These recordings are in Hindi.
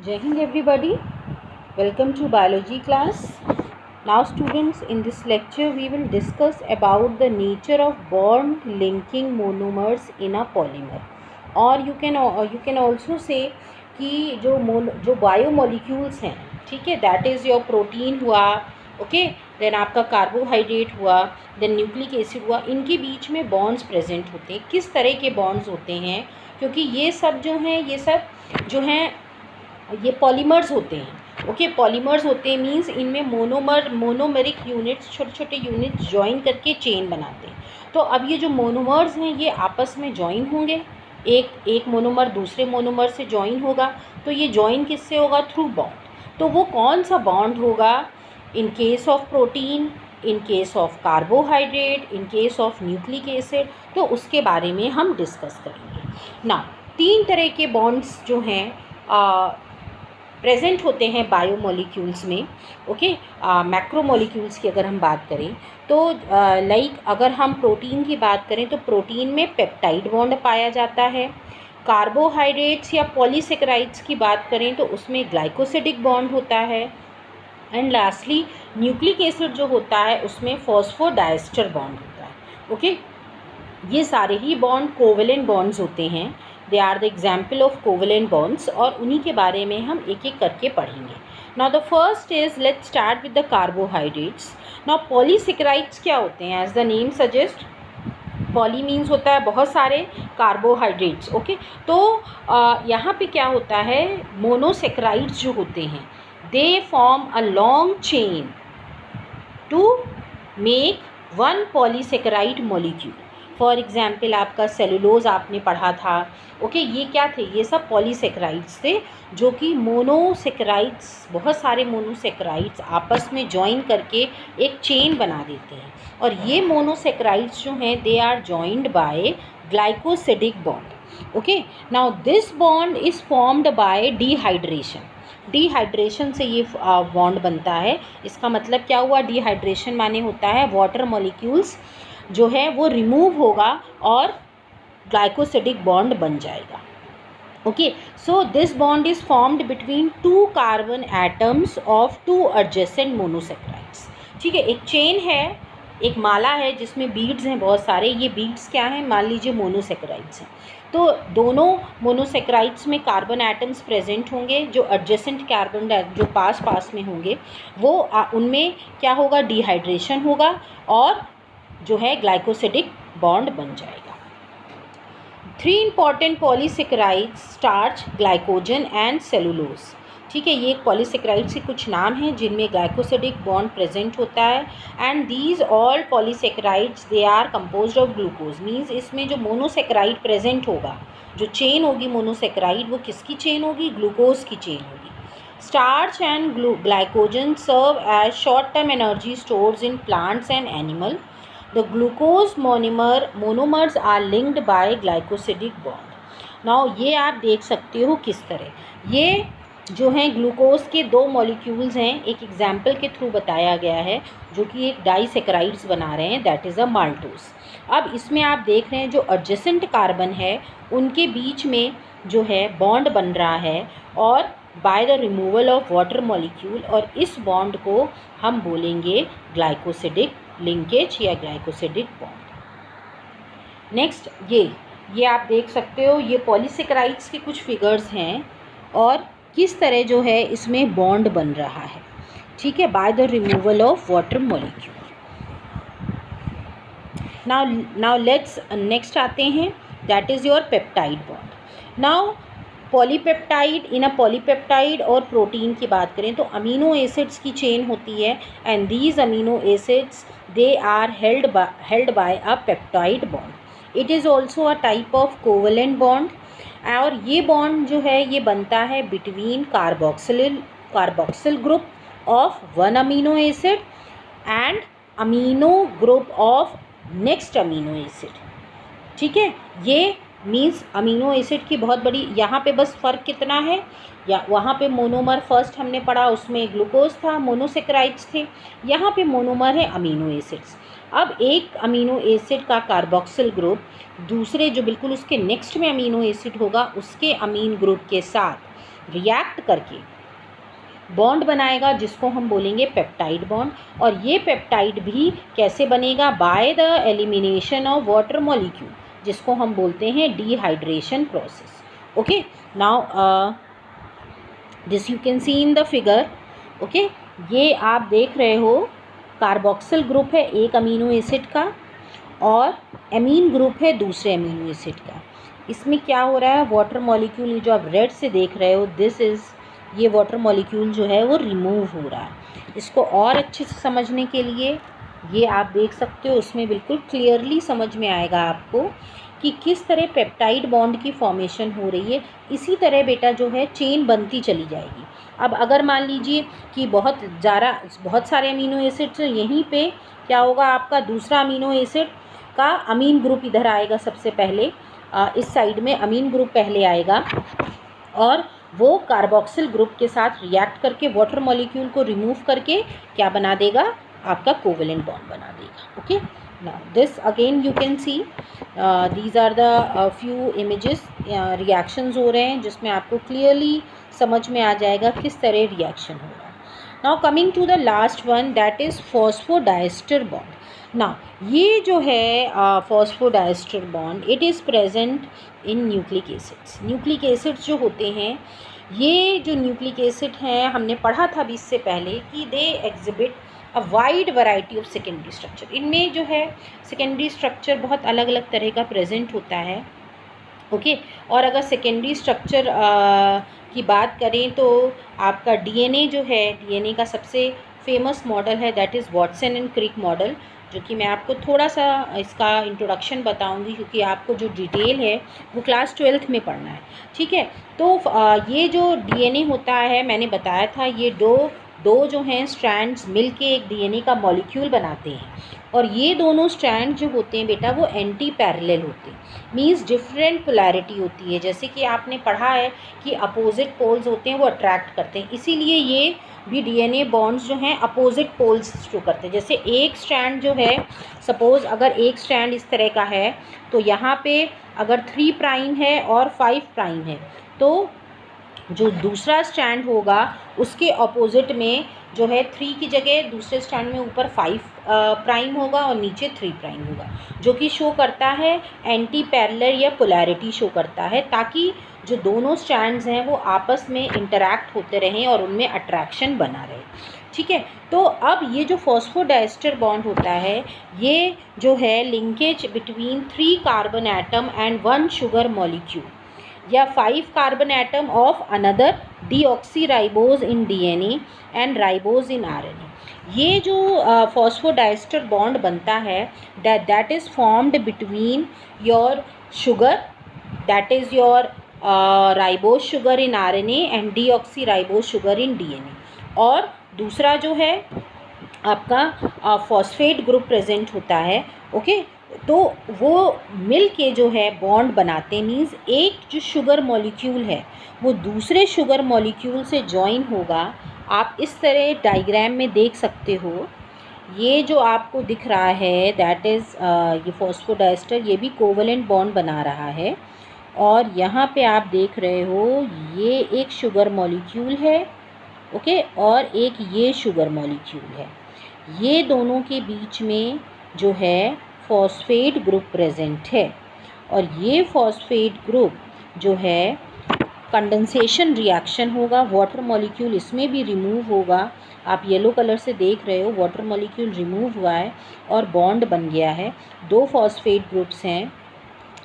Jai Hind everybody, welcome to biology class. Now students, in this lecture we will discuss about the nature of bond linking monomers in a polymer. और you can also say कि जो बायोमोलिक्यूल्स हैं, ठीक है, दैट इज़ योर प्रोटीन हुआ, ओके, देन आपका कार्बोहाइड्रेट हुआ, देन न्यूक्लिक एसिड हुआ, इनके बीच में बॉन्ड्स प्रेजेंट होते हैं. किस तरह के बॉन्ड्स होते हैं? क्योंकि ये सब जो हैं ये पॉलीमर्स होते हैं. ओके, पॉलीमर्स होते हैं मींस इनमें मोनोमेरिक यूनिट्स, छोटे छोटे यूनिट्स ज्वाइन करके चेन बनाते हैं. तो अब ये जो मोनोमर्स हैं ये आपस में ज्वाइन होंगे, एक मोनोमर दूसरे मोनोमर से ज्वाइन होगा. तो ये ज्वाइन किससे होगा? Through bond. तो वो कौन सा बॉन्ड होगा? In case of protein, in case of carbohydrate, in case of nucleic acid, तो उसके बारे में हम डिस्कस करेंगे. ना 3 तरह के बॉन्ड्स जो हैं प्रेजेंट होते हैं बायोमोलिक्यूल्स में. ओके, मैक्रोमोलिक्यूल्स की अगर हम बात करें तो अगर हम प्रोटीन की बात करें तो प्रोटीन में पेप्टाइड बॉन्ड पाया जाता है. कार्बोहाइड्रेट्स या पॉलीसेकेराइड्स की बात करें तो उसमें ग्लाइकोसिडिक बॉन्ड होता है. एंड लास्टली न्यूक्लिक एसिड जो होता है उसमें फॉस्फोडाइस्टर बॉन्ड होता है. ओके, ये सारे ही बॉन्ड कोवेलेंट बॉन्ड्स होते हैं. They are the example of covalent bonds और उन्हीं के बारे में हम एक एक करके पढ़ेंगे. Now the first is, let's start with the carbohydrates. Now polysaccharides क्या होते हैं? As the name suggest, poly means होता है बहुत सारे, कार्बोहाइड्रेट्स. ओके, तो यहाँ पे क्या होता है, मोनोसेकेराइड्स जो होते हैं they form a long chain to make one polysaccharide molecule. For example आपका सेलुलोज आपने पढ़ा था. ओके, ये क्या थे? ये सब पॉलीसेकेराइड्स थे जो कि मोनोसेकेराइड्स, बहुत सारे मोनोसेकेराइड्स आपस में जॉइन करके एक चेन बना देते हैं. और ये मोनोसेकेराइड्स जो हैं they are joined by glycosidic bond. Okay, now this bond is formed by dehydration. Dehydration से ये बॉन्ड बनता है. इसका मतलब क्या हुआ? डिहाइड्रेशन माने होता है वाटर मॉलिक्यूल्स जो है वो रिमूव होगा और ग्लाइकोसिडिक बॉन्ड बन जाएगा. Okay, so this bond is formed between 2 carbon atoms of 2 adjacent monosaccharides. ठीक है, एक चेन है, एक माला है जिसमें बीड्स हैं बहुत सारे. ये बीड्स क्या हैं? मान लीजिए मोनोसेकेराइड्स हैं. तो दोनों मोनोसेकेराइड्स में कार्बन एटम्स प्रेजेंट होंगे. जो एडजेसेंट कार्बन जो पास में होंगे वो उनमें क्या होगा? डिहाइड्रेशन होगा और जो है ग्लाइकोसिडिक बॉन्ड बन जाएगा. 3 important polysaccharides, starch, glycogen and cellulose. ठीक है, ये पॉलीसेकेराइड्स के कुछ नाम हैं जिनमें ग्लाइकोसिडिक बॉन्ड प्रेजेंट होता है. And these all polysaccharides they are composed of glucose. Means इसमें जो मोनोसेकेराइड प्रेजेंट होगा, जो चेन होगी मोनोसेकेराइड, वो किसकी चेन होगी? ग्लूकोज की चेन होगी. Starch and glycogen serve as short term energy stores in plants and animal. The glucose monomers are linked by glycosidic bond. Now ये आप देख सकते हो किस तरह. ये जो हैं ग्लूकोज के 2 मॉलिक्यूल्स हैं, एक एग्जाम्पल के थ्रू बताया गया है जो कि एक डाइसेकेराइड्स बना रहे हैं, दैट इज़ अ माल्टोज. अब इसमें आप देख रहे हैं जो एडजेसेंट कार्बन है उनके बीच में जो है बॉन्ड बन रहा है और by the removal of water molecule, और इस बॉन्ड को हम बोलेंगे ग्लाइकोसिडिक लिंकेज या ग्लाइकोसिडिक बॉन्ड. नेक्स्ट ये आप देख सकते हो, ये पॉलीसेकेराइड्स के कुछ फिगर्स हैं और किस तरह जो है इसमें बॉन्ड बन रहा है. ठीक है, by the removal of water molecule. Now let's next आते हैं, that is your peptide bond. Now polypeptide, in a polypeptide और प्रोटीन की बात करें तो अमीनो एसिड्स की चेन होती है. And these amino acids they are held by a peptide bond. It is also a type of covalent bond. और ये बॉन्ड जो है ये बनता है between carboxyl group of 1 amino acid and amino group of next amino acid. ठीक है, ये मीन्स अमीनो एसिड की बहुत बड़ी, यहाँ पे बस फ़र्क कितना है, या वहाँ पे मोनोमर फर्स्ट हमने पढ़ा उसमें ग्लूकोज था, मोनोसेकेराइड्स थे. यहाँ पे मोनोमर है अमीनो एसिड्स. अब एक अमीनो एसिड का कार्बोक्सिल ग्रुप दूसरे जो बिल्कुल उसके नेक्स्ट में अमीनो एसिड होगा उसके अमीन ग्रुप के साथ रिएक्ट करके बॉन्ड बनाएगा जिसको हम बोलेंगे पेप्टाइड बॉन्ड। और ये पेप्टाइड भी कैसे बनेगा? By the elimination of water molecule, जिसको हम बोलते हैं dehydration process. Okay, now this you can C in the figure. Okay, ये आप देख रहे हो कार्बोक्सिल ग्रुप है एक अमीनो एसिड का और एमीन ग्रुप है दूसरे अमीनो एसिड का। इसमें क्या हो रहा है? वाटर मॉलिक्यूल, जो आप रेड से देख रहे हो, दिस इज़, ये वाटर मॉलिक्यूल जो है वो रिमूव हो रहा है। इसको और अच्छे से समझने के लिए ये आप देख सकते हो, उसमें बिल्कुल क्लियरली समझ में आएगा आपको कि किस तरह पेप्टाइड बॉन्ड की फॉर्मेशन हो रही है। इसी तरह बेटा जो है चेन बनती चली जाएगी। अब अगर मान लीजिए कि बहुत सारे अमीनो एसिड्स, यहीं पे क्या होगा? आपका दूसरा अमीनो एसिड का अमीन ग्रुप इधर आएगा सबसे पहले, इस साइड में अमीन ग्रुप पहले आएगा और वो कार्बोक्सिल ग्रुप के साथ रिएक्ट करके वाटर मॉलिक्यूल को रिमूव करके क्या बना देगा? आपका कोवेलेंट बॉन्ड बना देगा। Okay, now this again you can see these are the few images, reactions हो रहे हैं जिसमें आपको क्लियरली समझ में आ जाएगा किस तरह रिएक्शन हो रहा है। Now coming to the last one, that is phosphodiester bond. Now ये जो है phosphodiester bond, it is present in nucleic acids. Nucleic acids जो होते हैं, ये जो न्यूक्लिक एसिड हैं, हमने पढ़ा था अभी इससे पहले कि they exhibit a wide variety of secondary structure. इनमें जो है सेकेंडरी स्ट्रक्चर बहुत अलग अलग तरह का प्रेजेंट होता है। ओके, और अगर सेकेंडरी स्ट्रक्चर की बात करें तो आपका डीएनए जो है, डीएनए का सबसे फेमस मॉडल है that is Watson and Crick model, जो कि मैं आपको थोड़ा सा इसका इंट्रोडक्शन बताऊंगी क्योंकि आपको जो डिटेल है वो क्लास 12th में पढ़ना है। ठीक है, तो ये जो डीएनए होता है, मैंने बताया था, ये दो जो हैं स्ट्रैंड्स मिलके एक डीएनए का मॉलिक्यूल बनाते हैं। और ये दोनों स्ट्रैंड जो होते हैं बेटा वो एंटी पैरेलल होते हैं, मींस डिफरेंट पोलैरिटी होती है। जैसे कि आपने पढ़ा है कि अपोजिट पोल्स होते हैं वो अट्रैक्ट करते हैं, इसीलिए ये भी डीएनए बॉन्ड्स जो हैं अपोजिट पोल्स शो करते हैं। जैसे एक स्ट्रैंड जो है, सपोज़ अगर एक स्ट्रैंड इस तरह का है तो यहाँ पे अगर 3 प्राइम है और 5 प्राइम है, तो जो दूसरा स्ट्रैंड होगा उसके अपोजिट में जो है 3 की जगह दूसरे स्ट्रैंड में ऊपर 5 प्राइम होगा और नीचे 3 प्राइम होगा, जो कि शो करता है एंटी पैरेलल या पोलैरिटी शो करता है, ताकि जो दोनों स्ट्रैंड्स हैं वो आपस में इंटरैक्ट होते रहें और उनमें अट्रैक्शन बना रहे। ठीक है, तो अब ये जो फॉस्फोडाइस्टर बॉन्ड होता है, ये जो है linkage between 3 carbon atom and 1 sugar molecule या 5 carbon atom of another deoxyribose in DNA and ribose in RNA. ये जो फॉस्फोडाइस्टर बॉन्ड बनता है, that is formed between your sugar, that is your ribose sugar in RNA and deoxyribose sugar in DNA. और दूसरा जो है आपका फॉस्फेट ग्रुप प्रेजेंट होता है। ओके, तो वो मिल के जो है बॉन्ड बनाते, मीन्स एक जो शुगर मॉलिक्यूल है वो दूसरे शुगर मॉलिक्यूल से जॉइन होगा। आप इस तरह डायग्राम में देख सकते हो, ये जो आपको दिख रहा है दैट इज़ ये फॉस्फोडाइस्टर, ये भी कोवेलेंट बॉन्ड बना रहा है। और यहाँ पे आप देख रहे हो ये एक शुगर मॉलिक्यूल है, ओके, और एक ये शुगर मॉलिक्यूल है। ये दोनों के बीच में जो है फॉस्फेट ग्रुप प्रेजेंट है, और ये फॉस्फेट ग्रुप जो है कंडेंसेशन रिएक्शन होगा, वाटर मॉलिक्यूल इसमें भी रिमूव होगा। आप येलो कलर से देख रहे हो वाटर मॉलिक्यूल रिमूव हुआ है और बॉन्ड बन गया है। 2 फॉस्फेट ग्रुप्स हैं,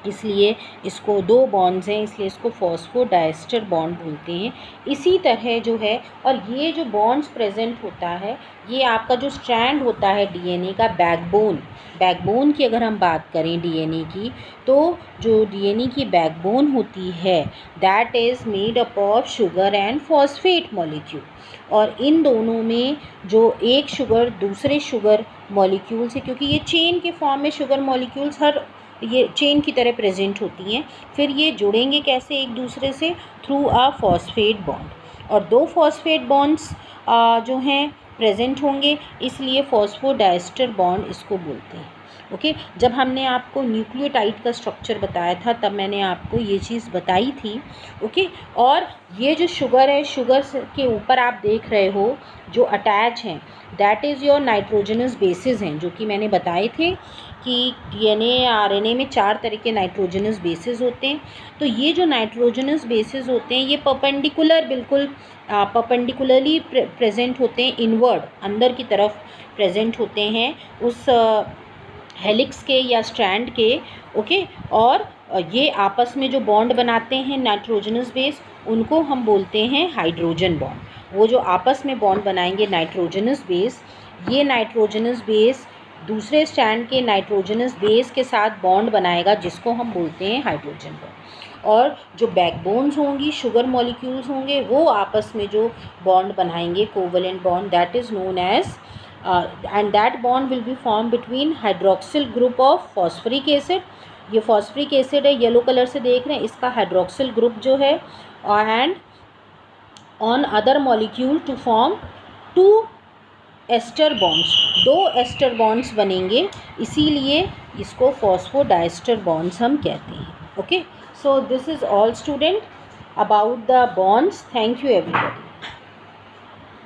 इसलिए इसको 2 बॉन्ड्स हैं, इसलिए इसको फॉस्फोडाइस्टर बॉन्ड बोलते हैं। इसी तरह जो है, और ये जो बॉन्ड्स प्रेजेंट होता है, ये आपका जो स्ट्रैंड होता है डीएनए का बैकबोन की अगर हम बात करें डीएनए की, तो जो डीएनए की बैकबोन होती है that is made up of sugar and phosphate molecule. और इन दोनों में जो एक शुगर दूसरे शुगर मॉलिक्यूल से, क्योंकि ये चेन के फॉर्म में शुगर मॉलिक्यूल्स हर ये चेन की तरह प्रेजेंट होती हैं, फिर ये जुड़ेंगे कैसे एक दूसरे से? Through a phosphate bond. और 2 फॉस्फेट बॉन्ड्स जो हैं प्रेजेंट होंगे, इसलिए फॉस्फोडाइस्टर बॉन्ड इसको बोलते हैं। ओके, जब हमने आपको न्यूक्लियोटाइड का स्ट्रक्चर बताया था तब मैंने आपको ये चीज़ बताई थी। ओके, और ये जो शुगर है, शुगर के ऊपर आप देख रहे हो जो अटैच हैं, that is your nitrogenous bases हैं, जो कि मैंने बताए थे कि डीएनए आरएनए में 4 तरह के नाइट्रोजनस बेसिस होते हैं। तो ये जो नाइट्रोजनस बेसिस होते हैं ये परपेंडिकुलर, बिल्कुल परपेंडिकुलरली प्रेजेंट होते हैं, इनवर्ड अंदर की तरफ प्रेजेंट होते हैं उस हेलिक्स के या स्ट्रैंड के। ओके, और ये आपस में जो बॉन्ड बनाते हैं नाइट्रोजनस बेस, उनको हम बोलते हैं हाइड्रोजन बॉन्ड। वो जो आपस में बॉन्ड बनाएंगे नाइट्रोजनस बेस, ये नाइट्रोजनस बेस दूसरे स्ट्रैंड के नाइट्रोजनस बेस के साथ बॉन्ड बनाएगा, जिसको हम बोलते हैं हाइड्रोजन बॉन्ड। और जो बैकबोन्स होंगी, शुगर मॉलिक्यूल्स होंगे, वो आपस में जो बॉन्ड बनाएंगे covalent bond, that is known as and that bond will be formed between hydroxyl group of phosphoric acid, ये phosphoric acid है, येलो कलर से देख रहे हैं, इसका हाइड्रोक्सिल ग्रुप जो है, and on other molecule to form 2 ester bonds, 2 ester bonds बनेंगे, इसीलिए इसको फॉस्फोडाइस्टर बॉन्ड्स हम कहते हैं। Okay, so this is all student about the bonds. Thank you everybody.